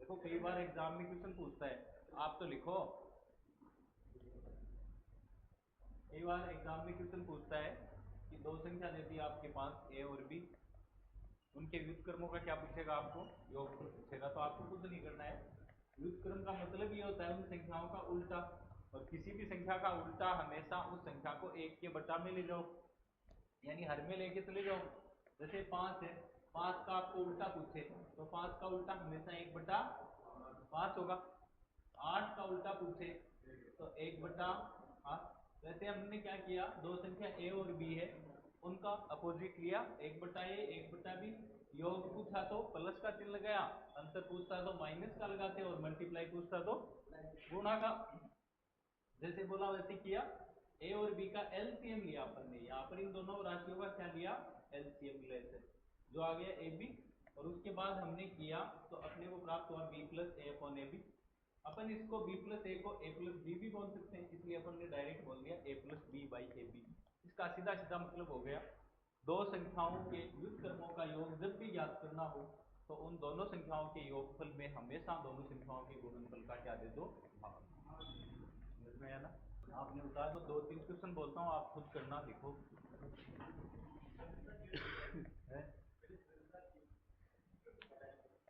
देखो कई बार एग्जाम में क्वेश्चन पूछता है, आप तो लिखो। कई बार एग्जाम में क्वेश्चन पूछता है कि दो संख्या दे दी आपके पास ए और बी, उनके व्युत्क्रमों का क्या पूछेगा, आपको योगफल पूछेगा। तो आपको कुछ नहीं करना है। व्युत्क्रम का मतलब ये होता है उन संख्याओं का उल्टा, और किसी भी संख्या का उल्टा हमेशा उस संख्या को एक के बटा में ले जाओ, यानी हर में लेके चले जाओ। जैसे 5 है, 5 का आपको उल्टा पूछे तो 5 का उल्टा हमेशा 1/5 होगा। 8 का उल्टा पूछे तो 1/8। वैसे हमने क्या किया, दो संख्या ए और बी है, उनका अपोजिट लिया, 1/a 1/b। योग पूछा तो प्लस का चिन्ह लगाया, अंतर पूछता तो माइनस का लगाते, और मल्टीप्लाई पूछता तो गुणा का। जैसे बोला वैसे किया। ए और बी का एलसीएम लिया अपन ने, यहाँ पर इन दोनों राशियों का क्या लिया, एलसीएम लेते, जो आ गया ए बी। और उसके बाद हमने किया तो अपने को प्राप्त हुआ B plus A upon A B. अपन इसको b प्लस ए को a प्लस बी भी बोल सकते हैं, इसलिए अपन ने डायरेक्ट बोल दिया a plus B by A B. इसका सीधा सीधा मतलब हो गया, दो संख्याओं के व्युत्क्रमों का योग जब भी ज्ञात करना हो तो उन दोनों संख्याओं के योगफल में हमेशा दोनों संख्याओं के गुणनफल का क्या दे दो, समझ में आया ना। आपने बता दो, 2-3 क्वेश्चन बोलता हूँ, आप खुद करना, लिखो।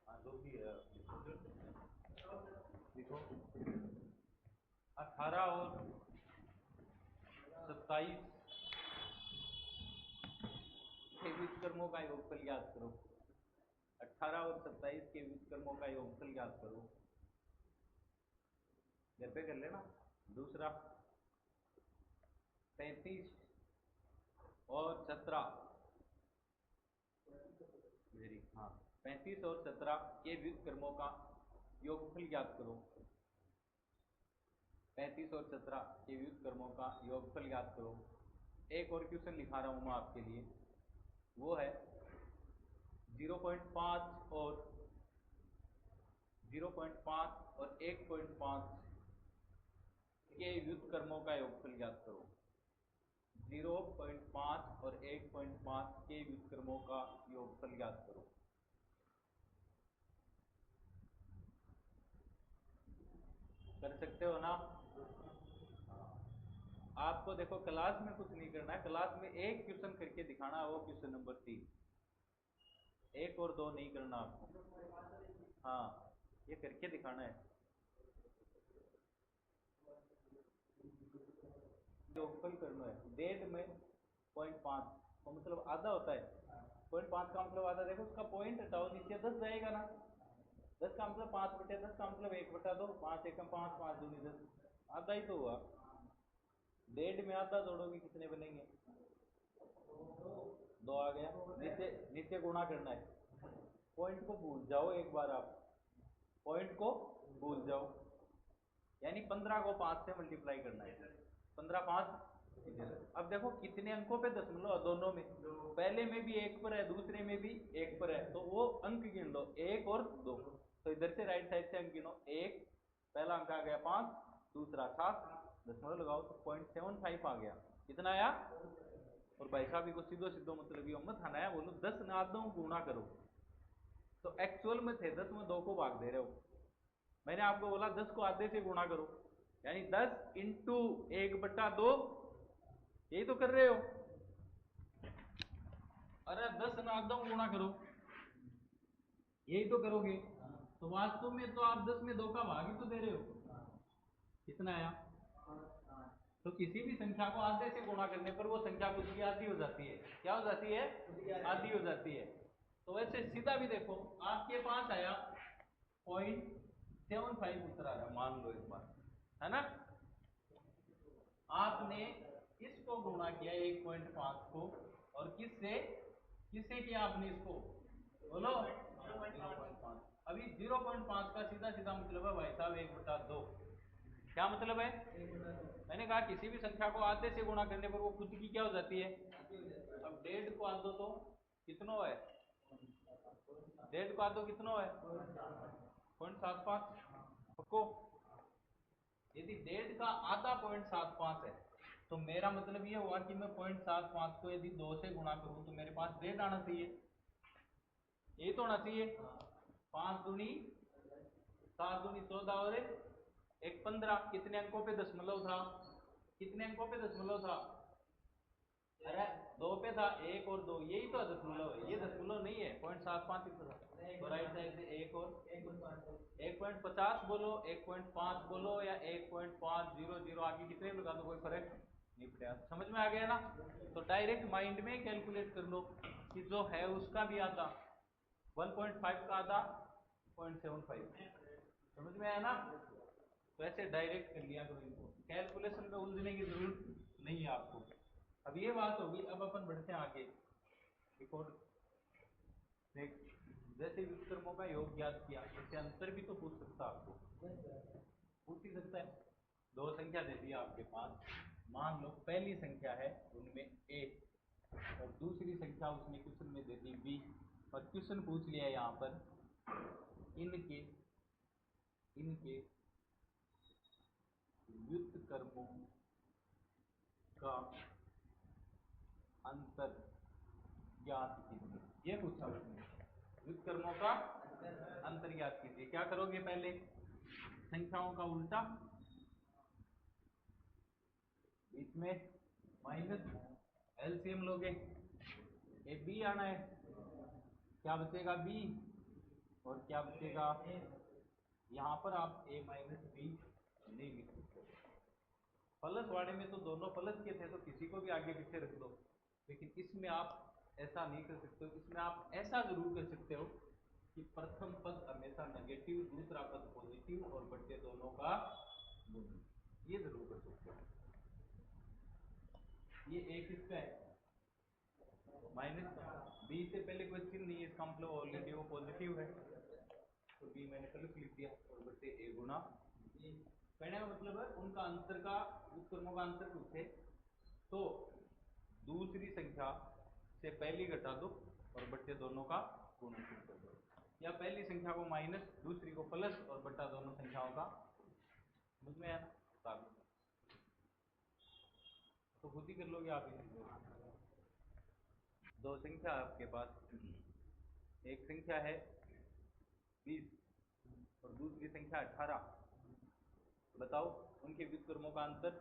हाँ जो भी है लिखो। 18 और 27 के व्युत्क्रमों का योगफल ज्ञात करो। 18 और 27 के व्युत्क्रमों का योगफल ज्ञात करो। घर पे कर लेना। दूसरा 35 और 17, वेरी हाँ, 35 और 17 के व्युत्क्रमों का योगफल ज्ञात करो। 35 और 17 के व्युत्क्रमों का योगफल ज्ञात करो। एक और क्वेश्चन लिखा रहा हूं मैं आपके लिए, वो है 0.5 और 1.5 के व्युत्क्रमों का योगफल ज्ञात करो। 0.5 और 1.5 के व्युत्क्रमों का योगफल ज्ञात करो। कर सकते हो ना। आपको देखो क्लास में कुछ नहीं करना है, क्लास में एक क्वेश्चन करके दिखाना है, वो क्वेश्चन नंबर 3। 1 और 2 नहीं करना आपको। हाँ, ये करके दिखाना है। योगफल करना है। 1.5 में 0.5 तो मतलब आधा होता है। 0.5 का मतलब आधा, देखो उसका पॉइंट हटाओ, नीचे 10 जाएगा ना। 10 का मतलब 5/10 का मतलब 1/2, 5 एकम 5, 5 दूनी 10, आधा ही तो हुआ। 1.5 में आधा जोड़ोगे कितने बनेंगे, 2 आ गया। नीचे नीचे गुणा करना है। पॉइंट को भूल जाओ एक बार, आप पॉइंट को भूल जाओ, यानी 15 को 5 से मल्टीप्लाई करना है। 15 5। अब देखो कितने अंकों पे दशमलव, दोनों में, पहले में भी 1 पर है, दूसरे में भी 1 पर है, तो वो अंक गिन लो, 1 और 2। तो इधर से राइट साइड से अंक गिनो। 1 पहला अंक आ गया 5, दूसरा 7, दशमलव लगाओ तो 0.75 आ गया। कितना आया। और भाई साहब को सीधो सीधो मतलब ये मत हनाया, बोलो 10 ना 2 गुणा करो। तो एक्चुअल में थे 10 में 2 को भाग दे रहे हो। मैंने आपको बोला 10 को आधे से गुणा करो, यानी 10 इंटू 1/2, यही तो कर रहे हो। अरे 10 ना 2 गुणा करो, यही तो करोगे। तो वास्तव में तो आप 10 में 2 का भाग ही तो दे रहे हो। कितना आया। तो किसी भी संख्या को आधे से गुणा करने पर वो संख्या कुछ की आधी हो जाती है। क्या हो जाती है, आधी हो जाती है। तो वैसे सीधा भी देखो, आपके पास आया 0.75 उत्तर आ रहा, मान लो इस बार, है ना। आपने इसको गुणा किया 1.5 को, और किससे किससे किया आपने इसको, बोलो 0.5। अभी 0.5 का सीधा सीधा मतलब है भाई साहब 1/2। क्या मतलब है, मैंने कहा किसी भी संख्या को आधे से गुणा करने पर वो खुद की क्या हो जाती है। अब 1.5 को आधो तो कितना है, 1.5 को आधो कितना है, 0.75 को। यदि 1.5 का आधा 0.75 है, तो मेरा मतलब ये हुआ कि मैं 0.75 को यदि 2 से गुणा करूं तो मेरे पास 1.5 आना चाहिए, यही तो होना चाहिए। 5 दूनी 7 दूनी 14 और एक 15। कितने अंकों पे दशमलव था? कितने अंकों पे दशमलव था? अरे 2 पे था, 1 और 2, यही तो दशमलव है, ये दशमलव नहीं है। 0.75 इतना था। तो राइट साइड से 1 और 1.50 बोलो, 1.5 बोलो या 1.500, आगे कितने लगा दो, कोई फर्क नहीं पड़ेगा। समझ में आ गया ना? तो डायरेक्ट माइंड में कैलकुलेट कर लो कि जो है उसका भी आधा 1.5 का आधा 0.75। समझ में आया ना? तो ऐसे डायरेक्ट कर लिया करो इनको, कैलकुलेशन में उलझने की जरूरत नहीं है आपको। अब ये बात होगी। अब अपन बढ़ते हैं आगे। रिकॉर्ड देख, जैसे व्युत्क्रमों का योग ज्ञात किया, इससे अंतर भी तो पूछ सकता आपको, पूछ ही सकता है। दो संख्या दे दी आपके पास, मान लो पहली संख्या है उनमें a और दूसरी संख्या उसने क्वेश्चन में दे दी b, और क्वेश्चन पूछ लिया यहाँ पर इनके व्युत्क्रमों का अंतर ज्ञात कीजिए। ये पूछा उसने, व्युत्क्रमों का अंतर ज्ञात कीजिए। क्या करोगे? पहले संख्याओं का उल्टा, बीच में माइनस, एलसीएम लोगे, ए बी आना है, क्या बचेगा b और क्या बचेगा। यहाँ पर आप a माइनस बी नहीं लिख सकते। प्लस वाले में तो दोनों प्लस के थे, तो किसी को भी आगे पीछे रख दो, लेकिन इसमें आप ऐसा नहीं कर सकते हो। इसमें आप ऐसा जरूर कर सकते हो कि प्रथम पद हमेशा नेगेटिव, दूसरा पद पॉजिटिव और बच्चे दोनों का गुण, ये जरूर कर सकते हो। ये एक इसका है माइनस, बी से पहले कोई चिन्ह नहीं है, इसका मतलब ऑलरेडी वो पॉजिटिव है, तो बी मैंने प्लस लिख दिया और बच्चे ए गुना। कहने का मतलब है उनका अंतर का, व्युत्क्रमों का अंतर पूछे तो दूसरी संख्या से पहली घटा दो और बट्टे दोनों का गुणनफल कर दो, या पहली संख्या को माइनस, दूसरी को प्लस और बट्टा दोनों संख्याओं का। समझ में आया ना? तो खुद ही कर लोगे आप इसी। दो संख्या आपके पास, एक संख्या है 20 और दूसरी संख्या 18। बताओ उनके व्युत्क्रमों का अंतर।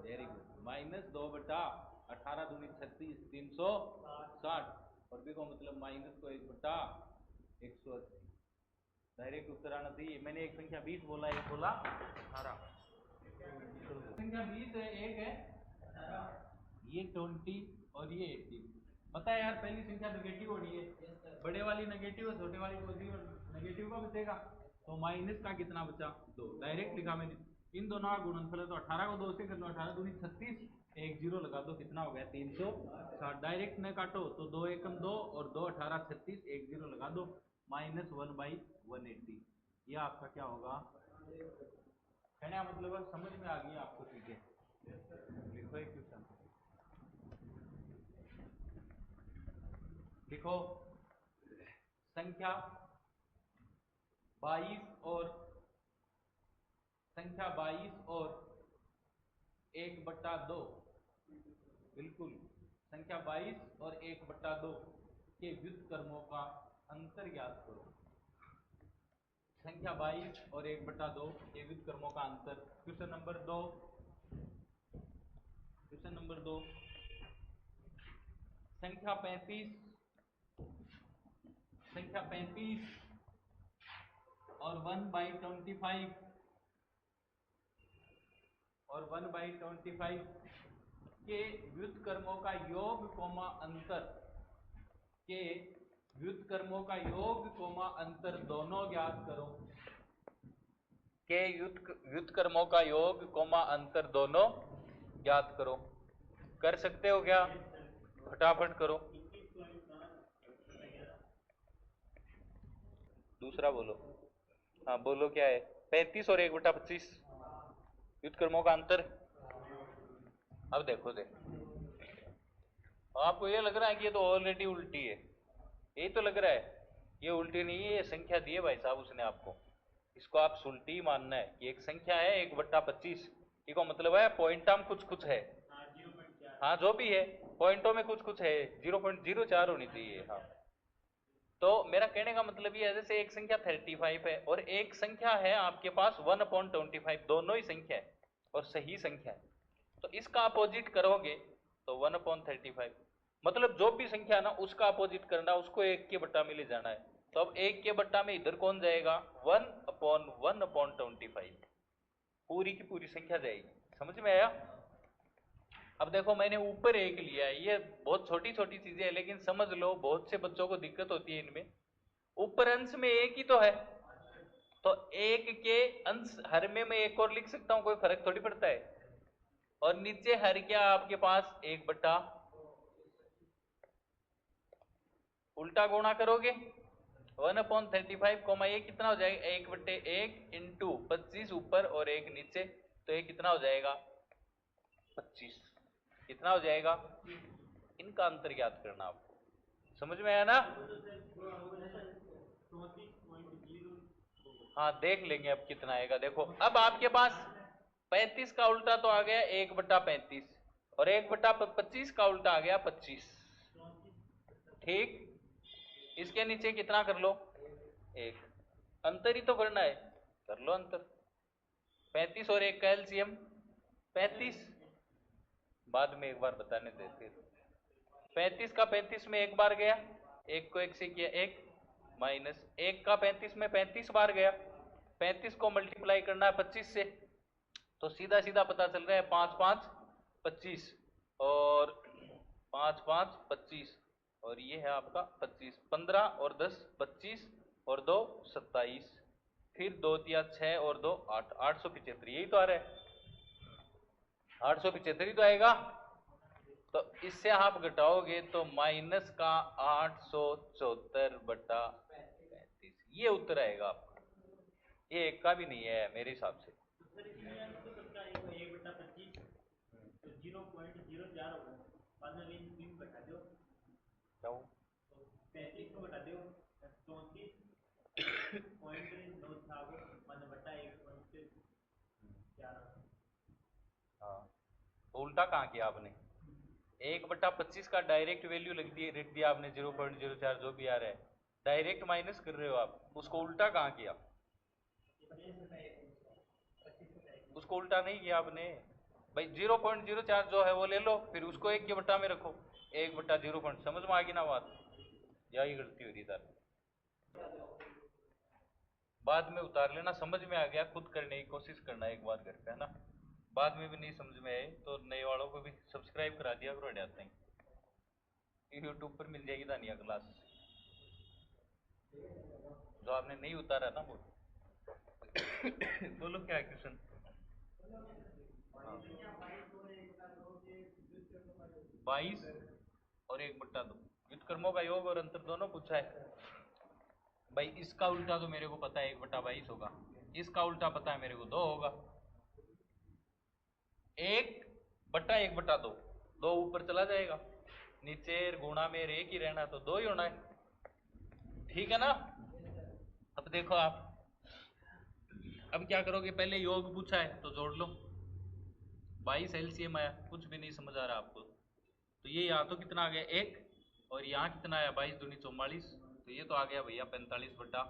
वेरी गुड, -2/18 दूनी 36, 360, और बी को मतलब माइनस को 1/180। डायरेक्ट उत्तर आना चाहिए। मैंने एक संख्या 20 बोला, एक बोला 18। संख्या 20 है, एक है 18, ये 20 और ये 18। पता है यार, पहली संख्या नेगेटिव होनी है, बड़े वाली नेगेटिव और छोटे वाली पॉजिटिव। नेगेटिव का बचेगा, तो माइनस का कितना बचा? 2। डायरेक्ट लिखा मैंने, इन दोनों का गुणनफल है, तो 18 को 2 से कर लो, 18 दूनी 36, एक जीरो लगा दो, कितना हो गया? 360। डायरेक्ट न काटो तो 2 एकम 2 और 2 18 36, एक जीरो लगा दो, -1/180। ये आपका क्या होगा? कहने का मतलब समझ में आ गई आपको चीजें। लिखो एक क्वेश्चन, लिखो संख्या 22 और 1/2, बिल्कुल संख्या 22 और 1/2 के व्युत्क्रमों का अंतर ज्ञात करो। संख्या 22 और 1/2 के व्युत्क्रमों का अंतर। क्वेश्चन नंबर 2, क्वेश्चन नंबर 2, संख्या 35 और 1/25 और 1/25 के व्युत्क्रमों का योग कोमा अंतर, के व्युत्क्रमों का योग कोमा अंतर दोनों ज्ञात करो। के व्युत्क्रमों का योग कोमा अंतर दोनों ज्ञात करो। कर सकते हो क्या? फटाफट करो। दूसरा बोलो। हाँ बोलो, क्या है? 35 और 1/25 व्युत्क्रमों का अंतर। अब देखो आपको ये लग रहा है कि ये तो ऑलरेडी उल्टी है, यही तो लग रहा है। ये उल्टी नहीं है, ये संख्या दी है भाई साहब उसने आपको, इसको आप उल्टी मानना है कि एक संख्या है 1/25, इसका मतलब है पॉइंट में कुछ कुछ है। हाँ जो भी है, पॉइंटों में कुछ कुछ है, 0.04 होनी चाहिए। हाँ तो मेरा कहने का मतलब ये है, जैसे एक संख्या 35 है और एक संख्या है आपके पास 1/25, दोनों ही संख्या है और सही संख्या है, तो इसका अपोजिट करोगे तो 1/35, मतलब जो भी संख्या है ना उसका अपोजिट करना, उसको 1 के बट्टा में ले जाना है। तो अब 1 के बट्टा में इधर कौन जाएगा, 1/1/25, पूरी की पूरी संख्या जाएगी। समझ में आया? अब देखो मैंने ऊपर 1 लिया है, ये बहुत छोटी छोटी चीजें है लेकिन समझ लो बहुत से बच्चों को दिक्कत होती है इनमें। ऊपर अंश में 1 ही तो है, तो 1 के अंश हर में मैं 1 और लिख सकता हूं, कोई फर्क थोड़ी पड़ता है। और नीचे हर क्या आपके पास 1 बट्टा, उल्टा गुणा करोगे 1/35, ये कितना हो जाएगा, 1/1 इंटू 25 ऊपर और 1 नीचे, तो ये कितना हो जाएगा 25, कितना हो जाएगा, इनका अंतर ज्ञात करना आपको। समझ में आया ना? हाँ देख लेंगे अब कितना आएगा। देखो अब आपके पास 35 का उल्टा तो आ गया 1/35 और 1/25 का उल्टा आ गया 25, ठीक। इसके नीचे कितना कर लो, 1, अंतर ही तो करना है, कर लो अंतर। 35 और 1 का एलसीएम 35, बाद में एक बार बताने देते। 35 का 35 में 1 बार गया, 1 को 1 से किया 1, माइनस 1 का 35 में 35 बार गया, 35 को मल्टीप्लाई करना है 25 से, तो सीधा सीधा पता चल रहा है 5 5 25 और 5 5 25 और ये है आपका 25, 15 और 10 25 और 2 27, फिर 2 तिया 6 और 2 8, 875, यही तो आ रहा है, 875 ही तो आएगा। तो इससे आप घटाओगे तो माइनस का 874/35, ये उत्तर आएगा आपका, ये 1 का भी नहीं है मेरे हिसाब से। क्या हो? 35 को घटा दो 34.9 हाँ, तो उल्टा कहाँ किया आपने, 1/25 का डायरेक्ट वैल्यू लिख दिया आपने 0.04 जो भी आ रहा है, डायरेक्ट माइनस कर रहे हो आप, उसको उल्टा कहाँ किया, उसको उल्टा नहीं किया आपने भाई। 0.04 जो है वो ले लो, फिर उसको 1 के बट्टा में रखो, 1/0, समझ में आ गई ना बात, यही गलती हो रही था। बाद में उतार लेना, समझ में आ गया खुद करने की कोशिश करना एक बार घर पे, है ना। बाद में भी नहीं समझ में आए तो नए वालों को भी सब्सक्राइब करा दिया करो, जाते हैं यूट्यूब पर मिल जाएगी दानिया क्लास, जो आपने नहीं उतारा ना वो। बोलो क्या क्वेश्चन, 22 और 1/2, व्युत्क्रमों का योग और अंतर दोनों पूछा है भाई। इसका उल्टा तो मेरे को पता है 1/22 होगा, इसका उल्टा पता है मेरे को 2 होगा, 1/1/2, 2 ऊपर चला जाएगा, नीचे गुणा में 1 ही रहना, तो 2 ही होना है, ठीक है ना। अब देखो आप, अब क्या करोगे, पहले योग पूछा है तो जोड़ लो, 22 एलसीएम आया, कुछ भी नहीं समझ आ रहा आपको, तो ये यहाँ तो कितना आ गया 1, और यहाँ कितना आया 22 दूनी 44, तो ये तो आ गया भैया 45 बटा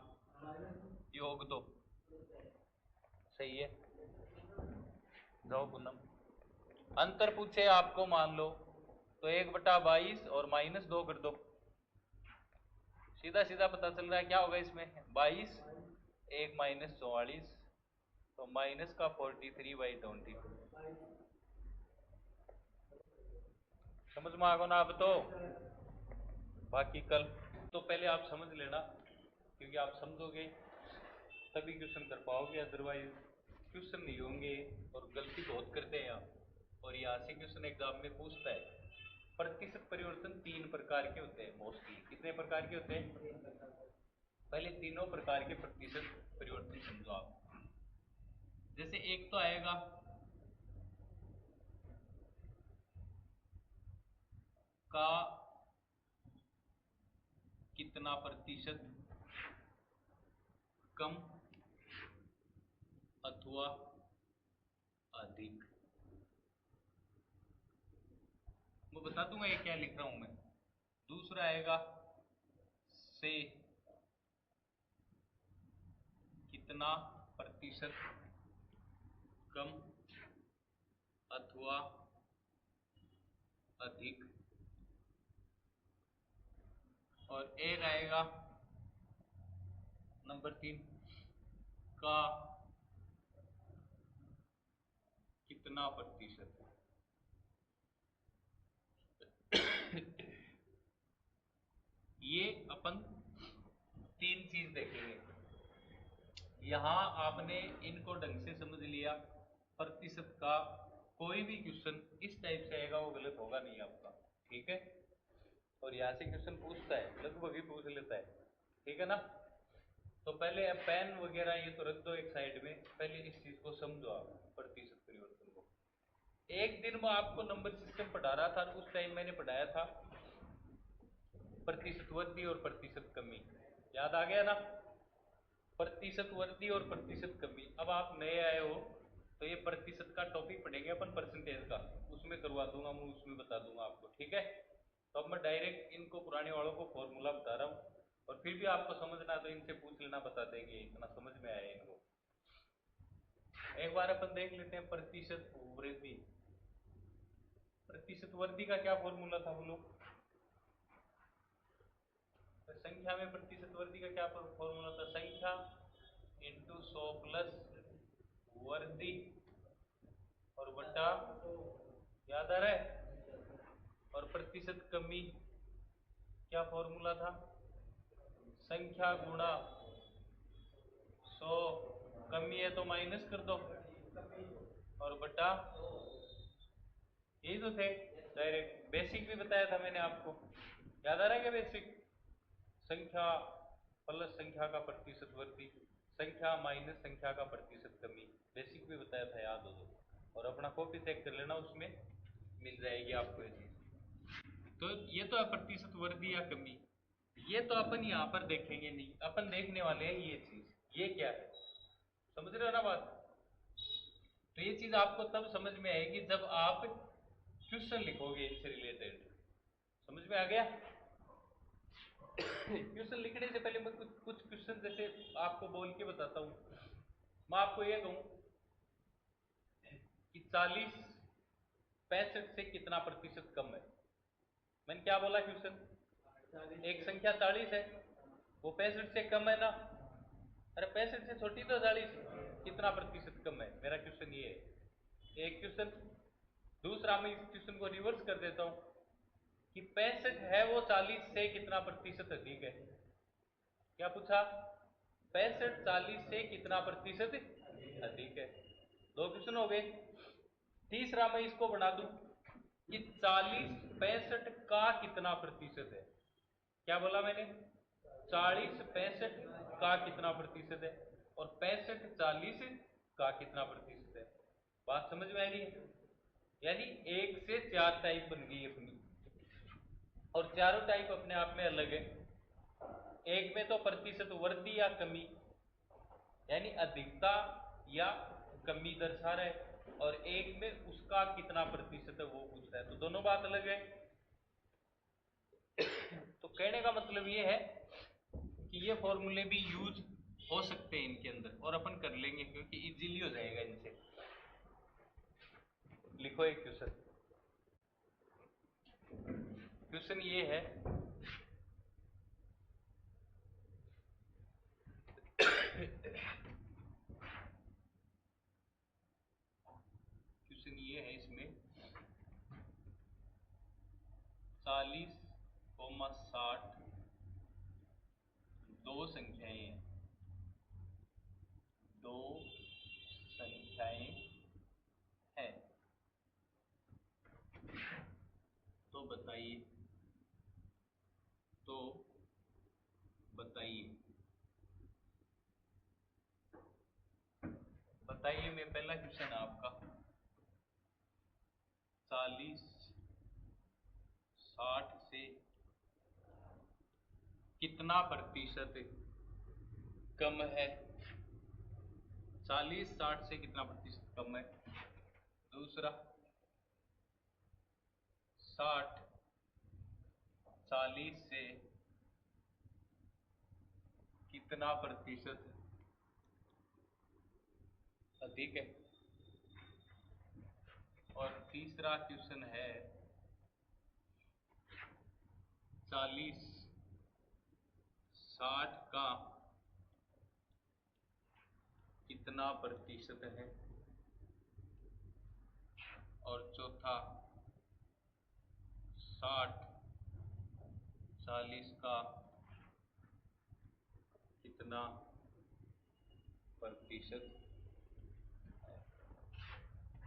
योग, तो सही है। जाओ पूनम, अंतर पूछे आपको मान लो तो 1/22 और -2 कर दो, सीधा सीधा पता चल रहा है क्या होगा इसमें, 22 1 -44, तो माइनस का 43/22, समझ में आ गया ना अब तो। बाकी कल तो पहले आप समझ लेना, क्योंकि आप समझोगे तभी क्वेश्चन कर पाओगे, अदरवाइज क्वेश्चन नहीं होंगे, और गलती बहुत करते हैं आप। और यहाँ से क्वेश्चन एग्जाम में पूछता है, प्रतिशत परिवर्तन 3 प्रकार के होते हैं मोस्टली, कितने प्रकार के होते हैं, पहले तीनों प्रकार के प्रतिशत परिवर्तन समझो आप। जैसे एक तो आएगा का कितना प्रतिशत कम अथवा अधिक, मैं बता दूंगा ये क्या लिख रहा हूं मैं। दूसरा आएगा से कितना प्रतिशत कम अथवा अधिक, और एक आएगा नंबर 3 का कितना प्रतिशत। ये अपन 3 चीज देखेंगे। यहां आपने इनको ढंग से समझ लिया, प्रतिशत का कोई भी क्वेश्चन इस टाइप से आएगा वो गलत होगा नहीं आपका, ठीक है। और यहाँ से क्वेश्चन पूछता है, लगभग ही पूछ लेता है, ठीक है ना। तो पहले पेन वगैरह ये तो रख दो एक साइड में, पहले इस चीज को समझो आप, प्रतिशत परिवर्तन को। एक दिन में आपको नंबर सिस्टम पढ़ा रहा था, उस टाइम मैंने पढ़ाया था प्रतिशत वृद्धि और प्रतिशत कमी, याद आ गया ना। प्रतिशत वृद्धि और प्रतिशत कमी। अब आप नए आए हो तो ये प्रतिशत का टॉपिक पढ़ेंगे अपन, परसेंटेज का, उसमें करवा दूंगा मैं, उसमें बता दूंगा आपको, ठीक है। तो अब मैं डायरेक्ट इनको पुराने वालों को फॉर्मूला बता रहा हूँ, और फिर भी आपको समझना तो इनसे पूछ लेना, बता देंगे, इतना समझ में आया इनको। एक बार अपन देख लेते हैं प्रतिशत वृद्धि। प्रतिशत वृद्धि का क्या फॉर्मूला था बोलो। तो संख्या में प्रतिशत वृद्धि का क्या फॉर्मूला था, संख्या इंटू 100 प्लस वृद्धि और बटा, याद आ रहा है। और प्रतिशत कमी क्या फॉर्मूला था, संख्या गुणा 100, कमी है तो माइनस कर दो, और बटा, यही तो थे। डायरेक्ट बेसिक भी बताया था मैंने आपको, याद आ रहा है क्या बेसिक। संख्या प्लस संख्या का प्रतिशत वृद्धि, संख्या माइनस संख्या का प्रतिशत कमी, बेसिक भी बताया था, याद हो तो। और अपना कॉपी चेक कर लेना, उसमें मिल जाएगी आपको ये चीज। तो ये तो है प्रतिशत वृद्धि या कमी। ये तो अपन यहाँ पर देखेंगे नहीं, अपन देखने वाले हैं ये चीज, ये क्या है, समझ रहे हो ना बात। तो ये चीज आपको तब समझ में आएगी जब आप क्वेश्चन लिखोगे इनसे रिलेटेड, समझ में आ गया। क्वेश्चन लिखने से पहले मैं कुछ क्वेश्चन जैसे आपको बोल के बताता हूं। मैं आपको ये कहूं कि 40 65 से कितना प्रतिशत कम है। मैंने क्या बोला क्वेश्चन, एक संख्या 40 है, वो 65 से कम है ना। अरे 65 से छोटी तो 40 कितना प्रतिशत कम है, मेरा क्वेश्चन ये है, एक क्वेश्चन। दूसरा मैं इस क्वेश्चन को रिवर्स कर देता हूं कि 65 है वो 40 से कितना प्रतिशत अधिक है। क्या पूछा, 65 40 से कितना प्रतिशत अधिक है। दो क्वेश्चन हो गए। तीसरा मैं इसको बना दूं कि 40 65 का कितना प्रतिशत है। क्या बोला मैंने, 40 65 का कितना प्रतिशत है, और 65 40 का कितना प्रतिशत है। बात समझ में आ रही है। यानी 1 से 4 टाइप बन गई अपनी, और चारों टाइप अपने आप में अलग है। एक में तो प्रतिशत वृद्धि या कमी, यानी अधिकता या कमी दर्शा रहा है, और एक में उसका कितना प्रतिशत है वो पूछ रहा है, तो दोनों बात अलग है। तो कहने का मतलब ये है कि ये फॉर्मूले भी यूज हो सकते हैं इनके अंदर, और अपन कर लेंगे क्योंकि इजीली हो जाएगा इनसे। लिखो एक क्वेश्चन, क्वेश्चन ये है क्वेश्चन ये है, इसमें 40,60 दो संख्याएं हैं, दो संख्याएं हैं, तो बताइए, तो बताइए, बताइए में पहला क्वेश्चन है आपका, 40 60 से कितना प्रतिशत कम है। 40 60 से कितना प्रतिशत कम है। दूसरा 60 40 से कितना प्रतिशत अधिक है। और तीसरा क्वेश्चन है 40 60 का कितना प्रतिशत है। और चौथा 60 40 का कितना प्रतिशत है।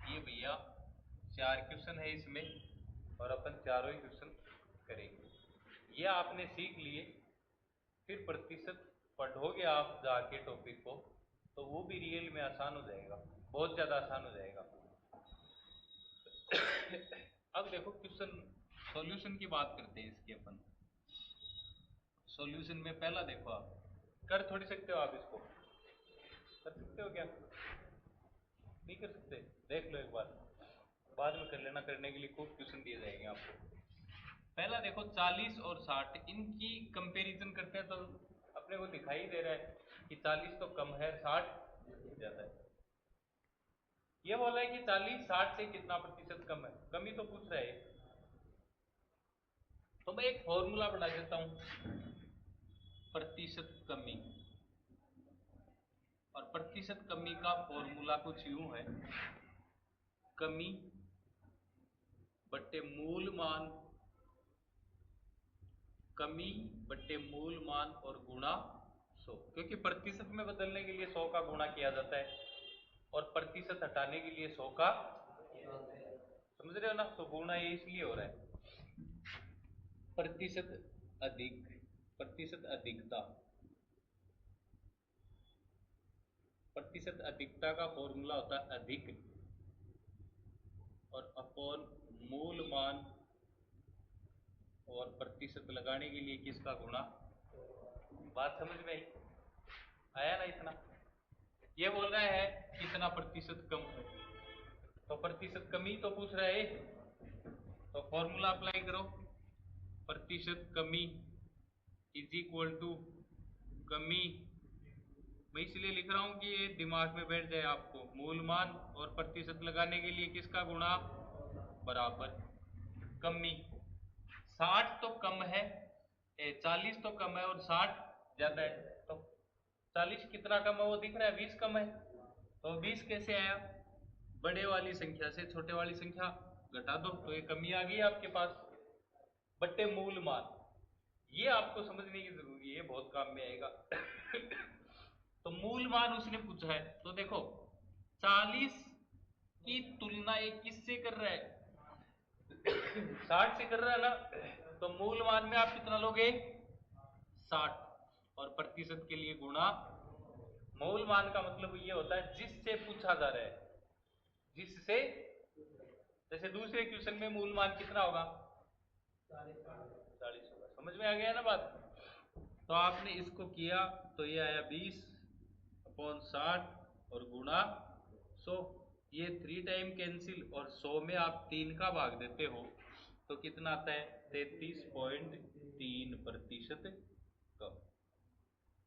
ये भैया 4 क्वेश्चन है इसमें और अपन चारों ही क्वेश्चन करेंगे। ये आपने सीख लिए, फिर प्रतिशत पढ़ोगे आप जाके टॉपिक को तो वो भी रियल में आसान हो जाएगा, बहुत ज़्यादा आसान हो जाएगा। अब देखो क्वेश्चन सॉल्यूशन की बात करते हैं इसके अपन। सॉल्यूशन में पहला देखो, आप कर थोड़ी सकते हो, आप इसको कर सकते हो क्या? नहीं कर सकते? देख लो एक बार, बाद में कर लेना, करने के लिए खूब क्वेश्चन दिए जाएंगे आपको। पहला देखो 40 और 60 इनकी कंपैरिजन करते हैं तो अपने को दिखाई दे रहा है कि 40 तो कम है, 60 ज्यादा है। ये बोला है कि 40 60 से कितना प्रतिशत कम है, कमी तो पूछ रहा है। तो मैं एक फॉर्मूला बना देता हूं, प्रतिशत कमी। और प्रतिशत कमी का फॉर्मूला कुछ यूं है, कमी बट्टे मूल मान, कमी बट्टे मूल मान और गुणा 100। क्योंकि प्रतिशत में बदलने के लिए 100 का गुणा किया जाता है और प्रतिशत हटाने के लिए 100 का, समझ रहे हो ना? तो गुणा ये इसलिए हो रहा है। प्रतिशत अधिक, प्रतिशत अधिकता, प्रतिशत अधिकता का फॉर्मूला होता है अधिक और अपॉन मूल मान और प्रतिशत लगाने के लिए किसका गुणा। बात समझ में आई? आया ना इतना? ये बोल रहा है कितना प्रतिशत कम है, तो प्रतिशत कमी तो पूछ रहा है, तो फॉर्मूला अप्लाई करो। प्रतिशत कमी इज इक्वल टू कमी, मैं इसलिए लिख रहा हूं कि ये दिमाग में बैठ जाए आपको, मूल मान और प्रतिशत लगाने के लिए किसका गुणा बराबर कमी। 60 तो कम है, 40 तो कम है और 60 ज्यादा है, तो 40 कितना कम है वो दिख रहा है, 20 कम है। तो 20 कैसे आया? बड़े वाली संख्या से छोटे वाली संख्या घटा दो तो ये कमी आ गई आपके पास, बट्टे मूल मान। ये आपको समझने की जरूरी है, बहुत काम में आएगा। तो मूल मान उसने पूछा है, तो देखो 40 की तुलना ये किससे कर रहा है? 60 से कर रहा है ना, तो मूल मान में आप कितना लोगे? 60 और प्रतिशत के लिए गुणा। मूल मान का मतलब ये होता है जिससे पूछा जा रहा है, जिससे, जैसे दूसरे क्वेश्चन में मूल मान कितना होगा? 40 होगा। समझ में आ गया ना बात? तो आपने इसको किया तो ये आया 20 अपॉन 60 और गुणा 100। ये 3 टाइम कैंसिल और 100 में आप 3 का भाग देते हो तो कितना आता है? 33.3% कम।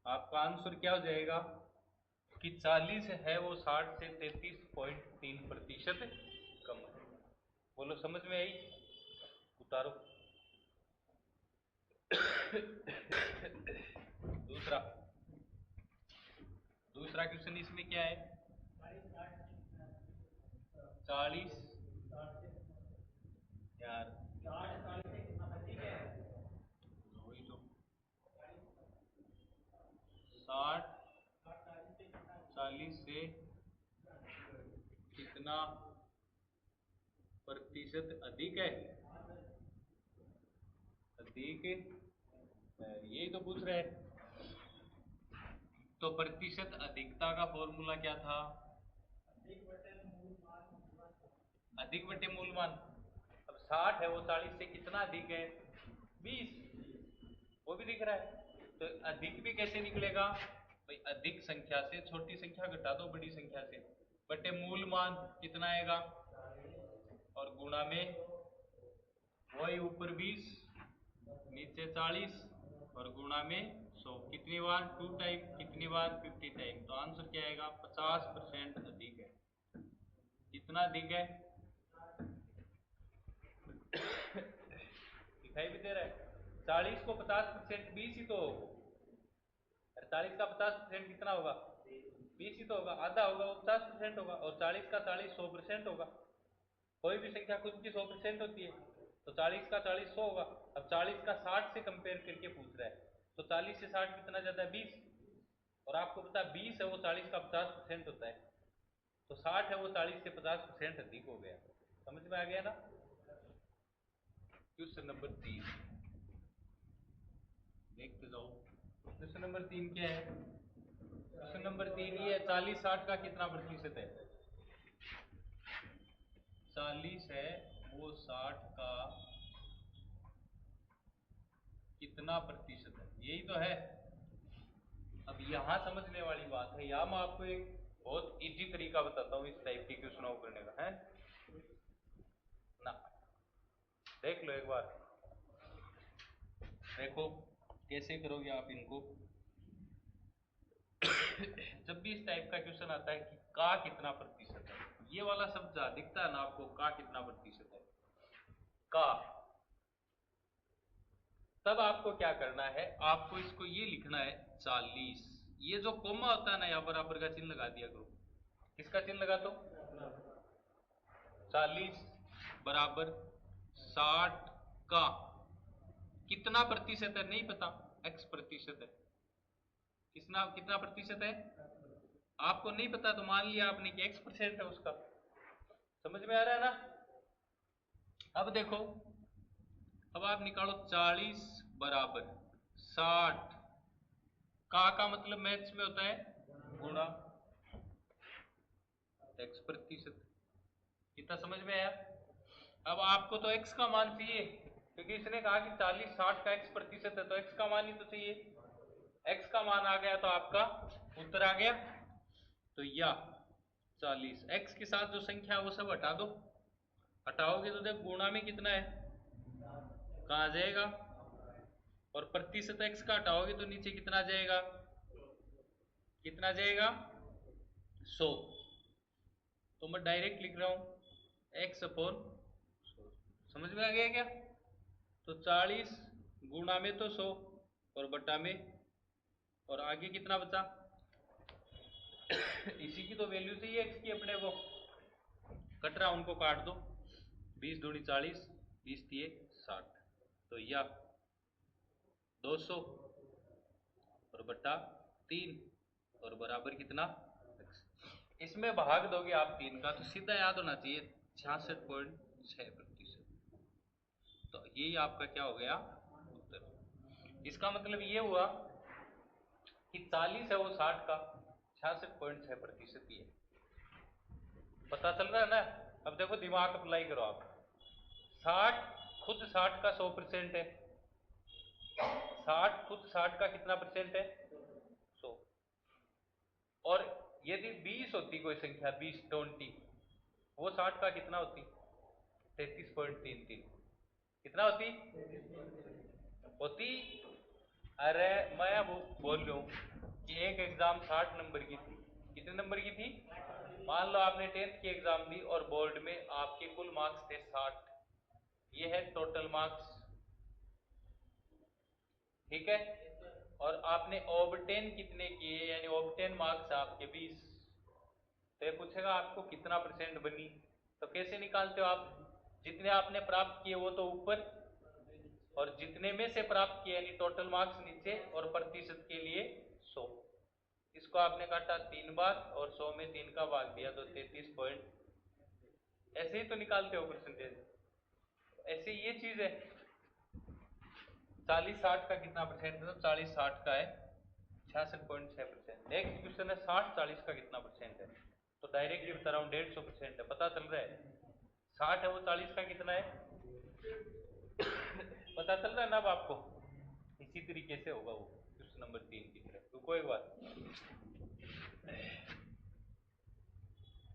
आपका आंसर क्या हो जाएगा कि 40 है वो 60 से 33.3% कम है। बोलो समझ में आई? उतारो। दूसरा दूसरा क्वेश्चन इसमें क्या है? 40 यार, वही तो 60 40 से कितना प्रतिशत अधिक है? अधिक, यही तो पूछ रहे हैं। तो प्रतिशत अधिकता का फॉर्मूला क्या था? अधिक बटे मूल मान। अब 60 है वो 40 से कितना अधिक है? 20, वो भी दिख रहा है। तो अधिक भी कैसे निकलेगा भाई? अधिक संख्या से छोटी संख्या घटा दो बड़ी संख्या से, बटे मूल मान कितना आएगा और गुणा में वही ऊपर 20 नीचे 40 और गुणा में 100 कितनी बार 2 टाइम, कितनी बार 50 टाइम। तो आंसर क्या आएगा 50% अधिक है। कितना अधिक है दिखाई भी दे रहा है। 40 को 50% 20 ही तो होगा। 40 का 50% कितना होगा 20 ही तो होगा। आधा होगा वो 50% होगा और 40 का 40 100% होगा। कोई भी संख्या खुद की 100% होती है तो 40 का 40 100 होगा। अब 40 का 60 से कंपेयर करके पूछ रहा है तो 40 से 60 कितना ज्यादा है 20 और आपको पता है 20 है वो 40 का 50% होता है तो 60 है वो 40 से 50% अधिक हो गया। समझ में आ गया ना। क्वेश्चन नंबर 3 देखते जाओ। क्वेश्चन नंबर 3 क्या है। क्वेश्चन नंबर 3 ये 40 60 का कितना प्रतिशत है। 40 है वो 60 का कितना प्रतिशत है यही तो है। अब यहां समझने वाली बात है। यहां मैं आपको एक बहुत इजी तरीका बताता हूं इस टाइप के क्वेश्चन करने का है ना। देख लो एक बार, देखो कैसे करोगे आप इनको। जब भी इस टाइप का क्वेश्चन आता है कि का कितना प्रतिशत है, ये वाला शब्द दिखता है ना आपको, का कितना प्रतिशत है का, तब आपको क्या करना है, आपको इसको ये लिखना है 40। ये जो कोमा होता है ना यहाँ बराबर का चिन्ह लगा दिया करो। किसका चिन्ह लगा दो 40 बराबर 60 का कितना प्रतिशत है नहीं पता, x प्रतिशत है। कितना कितना प्रतिशत है आपको नहीं पता तो मान लिया आपने कि x% है उसका। समझ में आ रहा है ना। अब देखो, अब आप निकालो 40 बराबर 60 का मतलब मैथ्स में होता है गुणा x प्रतिशत। कितना समझ में आया। अब आपको तो x का मान चाहिए क्योंकि इसने कहा कि 40 60 का x प्रतिशत है तो x का मान ही तो चाहिए। x का मान आ गया तो आपका उत्तर आ गया। तो या 40 x के साथ जो संख्या है वो सब हटा दो। हटाओगे तो देख गुणा में कितना है कहाँ जाएगा और प्रतिशत x का हटाओगे तो नीचे कितना जाएगा, कितना जाएगा 100। तो मैं डायरेक्ट लिख रहा हूं x अपॉन 100। समझ में आ गया क्या। तो 40 गुणा में तो 100 और बटा में और आगे कितना बचा इसी की तो वैल्यू चाहिए x की अपने को। कट रहा उनको काट दो 20 दूनी 40 20 दिए 60। तो या 200 और बटा 3 और बराबर कितना x। इसमें भाग दोगे आप 3 का तो सीधा याद होना चाहिए 66.6%। तो यही आपका क्या हो गया उत्तर। इसका मतलब ये हुआ कि 40 है वो 60 का 66.6% ही है। पता चल रहा है ना। अब देखो दिमाग अप्लाई करो आप। 60 खुद 60 का 100% है। 60 खुद 60 का कितना परसेंट है 100। और यदि 20 होती कोई संख्या 20 वो 60 का कितना होती 33.33। कितना होती। अरे मैं बोल रहा हूं कि एक एग्जाम 60 नंबर की थी। कितने नंबर की थी। मान लो आपने 10th की एग्जाम दी और बोर्ड में आपके कुल मार्क्स थे 60। ये है टोटल मार्क्स, ठीक है। और आपने ऑब्टेन कितने किए, यानी ऑब्टेन मार्क्स आपके 20। तो ये पूछेगा आपको कितना परसेंट बनी। तो कैसे निकालते हो आप, जितने आपने प्राप्त किए वो तो ऊपर और जितने में से प्राप्त किए यानी टोटल मार्क्स नीचे और प्रतिशत के लिए 100। इसको आपने काटा 3 बार और 100 में 3 का भाग दिया तो 33 पॉइंट। ऐसे ही तो निकालते हो परसेंटेज। ऐसे ये चीज है 40 60 का कितना परसेंट है तो 40 60 का है 66.6%। नेक्स्ट क्वेश्चन है 60 40 का कितना परसेंट है। तो डायरेक्टली बता रहा हूँ 150% है। पता चल रहा है 60 है वो 40 का कितना है पता चल रहा है ना अब आपको। इसी तरीके से होगा वो क्वेश्चन नंबर 3 की तरह। रुको एक बार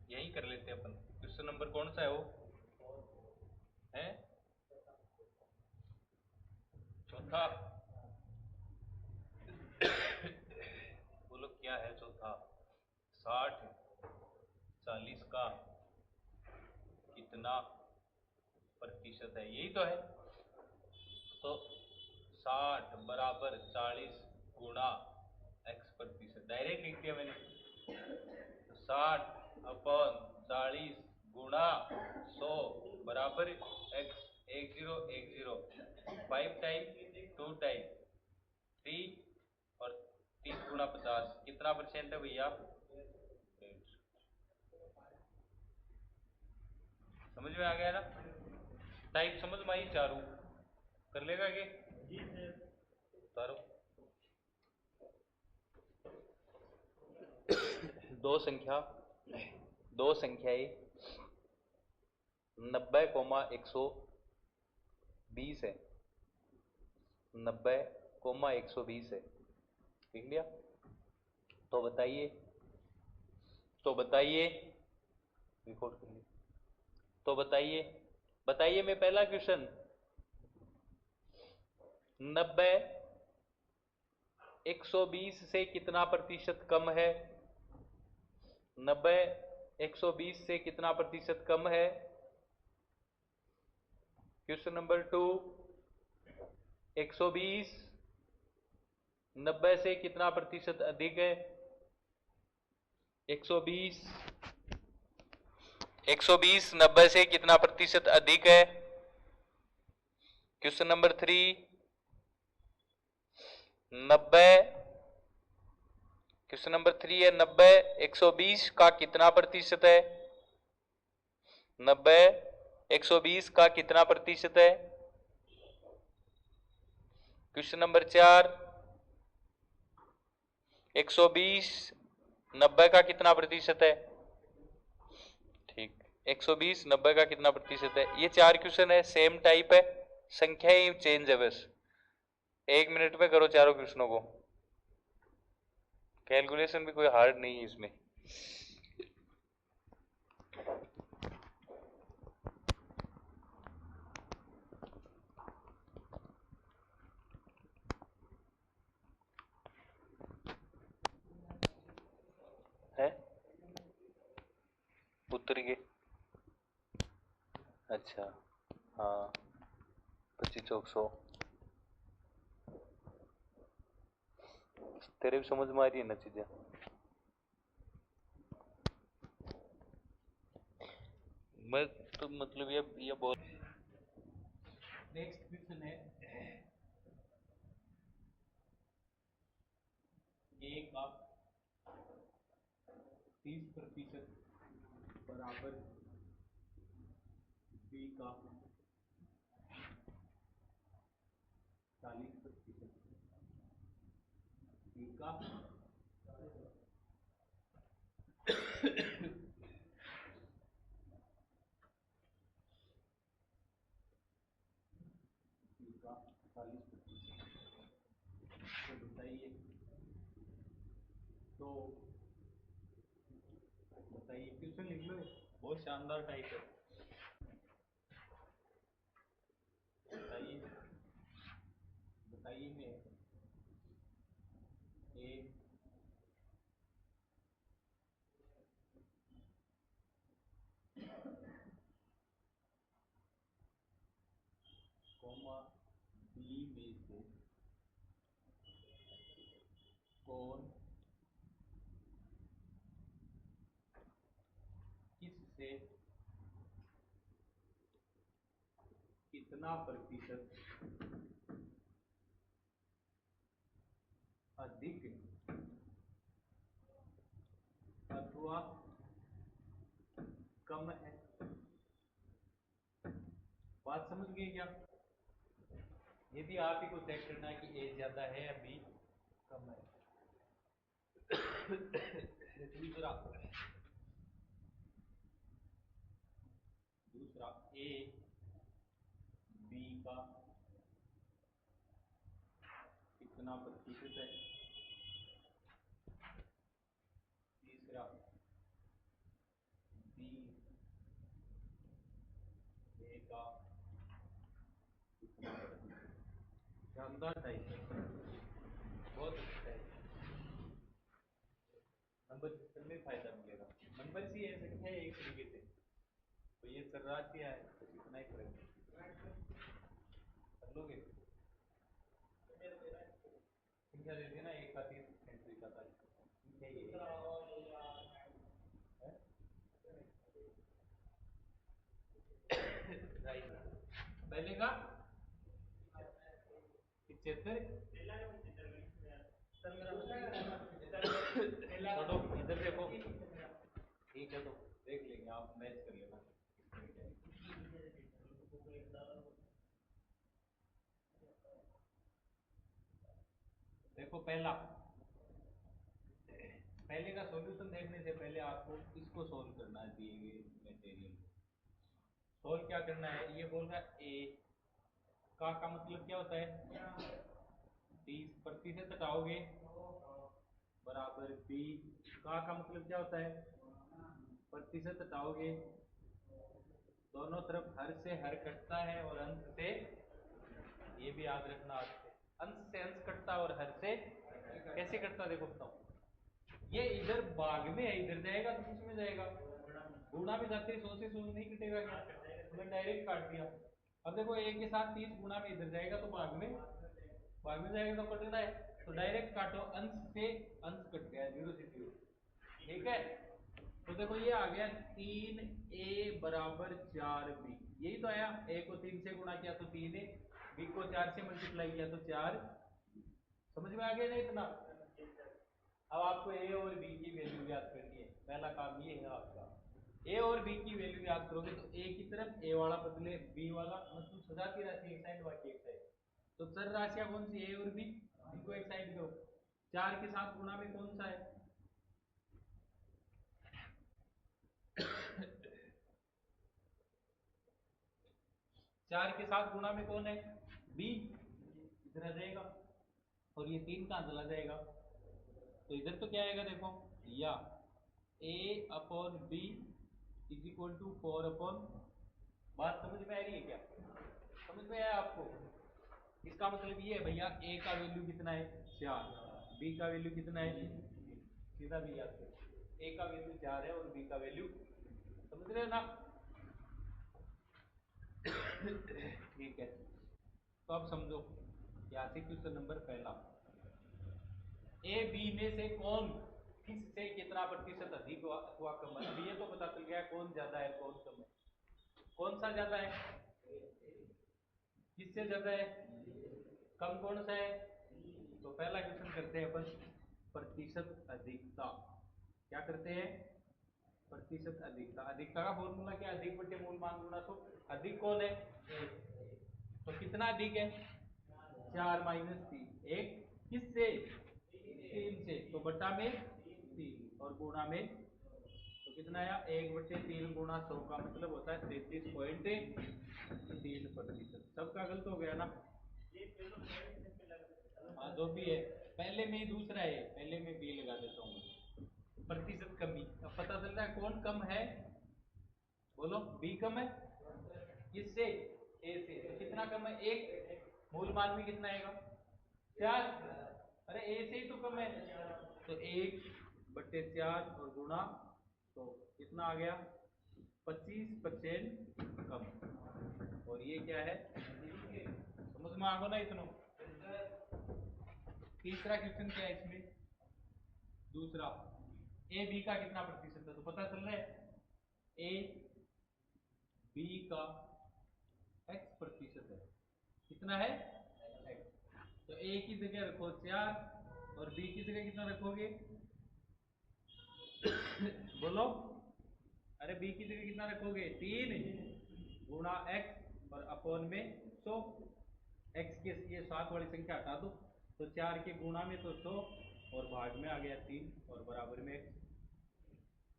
यही कर लेते हैं अपन। क्वेश्चन नंबर कौन सा है वो है चौथा। क्या है चौथा? 60 40 का कितना प्रतिशत है, यही तो है। तो 60 बराबर 40 गुणा x प्रतिशत, डायरेक्ट लिख दिया मैंने। 60/40 गुणा 100 बराबर x। 1010 5 टाइम 2 टाइम 3 और 30 गुणा 50 कितना परसेंट है भैया? समझ में आ गया ना? टाइप समझ में आई? चारू कर लेगा के? तारो दो संख्याएं 90,120 है। 90,120 है, लिख लिया? तो बताइए रिकॉर्ड कर लिया। तो बताइए मैं पहला क्वेश्चन, 90,120 से कितना प्रतिशत कम है? 90,120 से कितना प्रतिशत कम है? क्वेश्चन नंबर 2, 120 90 से कितना प्रतिशत अधिक है? 120 90 से कितना प्रतिशत अधिक है? क्वेश्चन नंबर 3, 90 क्वेश्चन नंबर 3 है 90 120 का कितना प्रतिशत है? 90 120 का कितना प्रतिशत है? क्वेश्चन नंबर 4, 120 90 का कितना प्रतिशत है? ठीक, 120 90 का कितना प्रतिशत है? ये 4 क्वेश्चन है, सेम टाइप है, संख्या ही चेंज है बस। 1 मिनट में करो चारों क्वेश्चनों को, कैलकुलेशन भी कोई हार्ड नहीं है इसमें। है उत्तर के? अच्छा हाँ, 25 चौक 100। तेरे भी समझ में आ रही है ना चीजें? मैं तो मतलब ये बहुत। नेक्स्ट क्वेश्चन है, ए का 30% बराबर बी का 40%, बी का बी का 40%। तो बताइए, तो बताइए, क्वेश्चन लिख लो, बहुत शानदार टाइप है। बताइए बताइए मैं ए कॉमा बी में से कौन किससे कितना प्रतिशत अधिक अथवा कम है? बात समझ गए क्या? यदि आप ही को चेक करना है कि ए ज्यादा है या बी कम है। दूसरा ए बी का कितना प्रतिशत है? तीसरा बी ए का कितना प्रतिशत? शानदार टाइप है, बहुत अच्छा है। नंबर सिस्टम में फायदा मिलेगा। नंबर सी है संख्या है एक तरीके से, तो ये चरराशि है तो इतना ही फर्क कर लोगे। संख्या दे देना एक का 30% से ज्यादा पहले का 75 छोड़ो इधर देखो, ठीक है तो देख लेंगे, आप मैच कर लेना। देखो पहला, पहले का सॉल्यूशन देखने से पहले आपको इसको सोल्व करना है, दिए गए मटेरियल सोल्व क्या करना है। ये बोल रहा है ए का मतलब क्या होता है 30% हटाओगे बराबर बी, का मतलब क्या होता है प्रतिशत हटाओगे, दोनों तरफ हर से हर कटता है और अंश से, ये भी याद रखना, अंश से अंश कटता और हर से कैसे कटता देखो बताओ। ये इधर भाग में है, इधर जाएगा तो किस में जाएगा, गुणा में जाते 100 से 100 नहीं कटेगा क्या, तो मैं डायरेक्ट काट दिया। अब देखो एक के साथ 30 गुणा में इधर जाएगा तो भाग में जाएगा तो कटना है, तो डायरेक्ट काटो, अंश से अंश कट गया 0 से 0, ठीक है। तो देखो ये आ गया 3a बराबर 4b, यही तो आया, a को 3 से गुणा किया तो 3a, b को 4 से मल्टीप्लाई किया तो 4, समझ में आ गया ना इतना। अब आपको a और b की वैल्यू याद करनी है, पहला काम ये है आपका, a और b की वैल्यू याद करोगे तो a की तरफ a वाला बदले b वाला, मतलब सजाती राशि एक साइड बाकी एक साइड, तो चर राशियां कौन सी a और b, इनको एक साइड करो। 4 के साथ गुणा में कौन सा है 4 के साथ गुणा में कौन है b, इधर आ जाएगा, और ये 3 कहां चला जाएगा, तो इधर तो क्या आएगा देखो, या a upon b is equal to 4 upon, बात समझ में आ रही है क्या, समझ में आया आपको। इसका मतलब ये है भैया a का वैल्यू कितना है 4, b का वैल्यू कितना है, सीधा भी याद करो, a का वैल्यू 4 है और b का वैल्यू, समझ रहे हो ना ठीक है। तो अब समझो, यहाँ से क्वेश्चन नंबर पहला, ए बी में से कौन किससे कितना प्रतिशत अधिक अथवा कम है। अब ये तो पता चल गया कौन ज्यादा है कौन कम है, कौन सा ज्यादा है, किससे ज्यादा है, कम कौन सा है। तो पहला क्वेश्चन करते हैं अपन प्रतिशत अधिकता, क्या करते हैं प्रतिशत अधिकता। अधिकता का फॉर्मूला क्या, अधिक बटे मूल मान गुना, तो अधिक कौन है तो कितना अधिक है 4 माइनस 3, एक किससे 3 से, तो बटा में 3 और गुणा में, तो कितना आया 1/3 गुणा 100 का मतलब होता है 33.3%। सबका गलत हो गया ना, हाँ जो भी है, पहले में ही दूसरा है, पहले में बी लगा देता हूँ, प्रतिशत कमी। अब पता चल रहा है कौन कम है, बोलो बी कम है किससे, ए से, तो कितना कम है, एक, मूल मान में कितना आएगा 4, अरे ए से ही तो कम है, तो 1/4 और गुणा, तो कितना आ गया 25% कम, और ये क्या है समझ में आ गया ना इतना। तीसरा क्वेश्चन क्या है इसमें, दूसरा, ए बी का कितना प्रतिशत है, तो पता चल रहा है ए बी का x प्रतिशत है, कितना है x, तो a की जगह रखो 4 और b की जगह कितना रखोगे बोलो, अरे b की जगह कितना रखोगे 3 गुणा x और अपॉन में 100, x के ये 7 वाली संख्या हटा दो, तो 4 के गुणा में तो 100 और भाग में आ गया 3 और बराबर में x,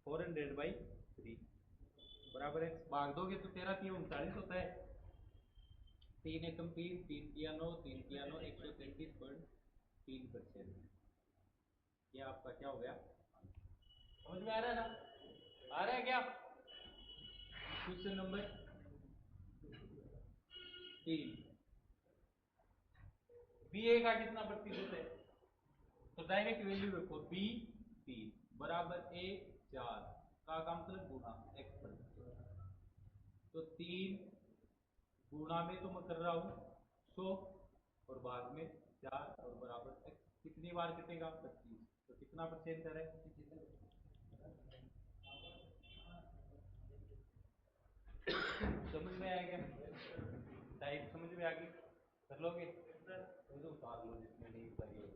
400/3 बराबर x, भाग दोगे तो 13×3 = 39 होता है, 3 एकम 3, 3 किया 9, 3 किया 9, 133.3%। ये आपका क्या हो गया, समझ में आ रहा है ना, आ रहा है क्या। क्वेश्चन नंबर 3, बी ए का कितना प्रतिशत है, तो डायरेक्ट वैल्यू रखो बी 3, बराबर 1 4 का मतलब गुणा x पर। तो 3 गुणा में तो मैं कर रहा हूँ 100 और बाद में 4 और बराबर x कितनी बार कटेगा 25। तो कितना परसेंट है? समझ में आ गया? टाइप समझ में आ गई? कर लोगे? तो उतार लो जिसमें नहीं चाहिए।